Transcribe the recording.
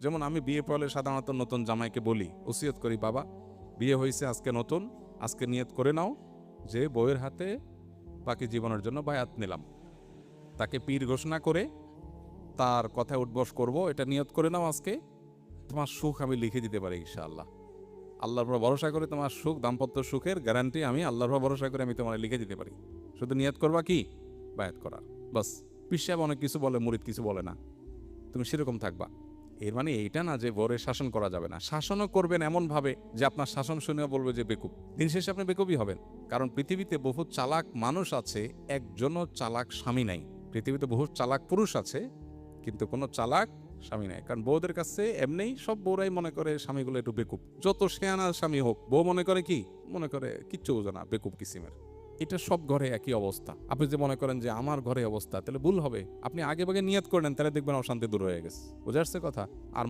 যেমন আমি বিয়ে পড়লে সাধারণত নতুন জামাইকে বলি, ওসিয়ত করি, বাবা বিয়ে হয়েছে আজকে নতুন, আজকে নিয়ত করে নাও যে বউয়ের হাতে বাকি জীবনের জন্য বায়াত নিলাম। তাকে পীর ঘোষণা করে তার কথায় উঠবস করব, এটা নিয়ত করে নাও আজকে, তোমার সুখ আমি লিখে দিতে পারি ইনশাআল্লাহ। আল্লাহর উপর ভরসা করে তোমার সুখ, দাম্পত্য সুখের গ্যারান্টি আমি আল্লাহর উপর ভরসা করে আমি তোমার লিখে দিতে পারি। শুধু নিয়ত করবা কি, বায়াত করার, বাস। পীর সাহেব অনেক কিছু বলে, মুরিদ কিছু বলে না, তুমি সেরকম থাকবা। এর মানে এইটা না যে বরে শাসন করা যাবে না, শাসনও করবেন এমন ভাবে যে আপনার শাসন শুনেও বলবে যে বেকুব। দিন শেষে আপনি বেকুবই হবেন, কারণ পৃথিবীতে বহু চালাক মানুষ আছে, একজনও চালাক স্বামী নাই। পৃথিবীতে বহু চালাক পুরুষ আছে, কিন্তু কোনো চালাক স্বামী নাই। কারণ বউদের কাছে এমনিই সব বউরাই মনে করে স্বামীগুলো একটু বেকুব। যত শেয়ানা স্বামী হোক, বউ মনে করে কি, মনে করে কিচ্ছু বোঝে না, বেকুব কিসিমের। এটা সব ঘরে একই অবস্থা। আপনি যে মনে করেন যে আমার ঘরে অবস্থা, তাহলে ভুল হবে। আপনি আগে ভাগে নিয়ত করে নেন, তাহলে দেখবেন অশান্তি দূর হয়ে গেছে। বুঝে আসছে কথা? আর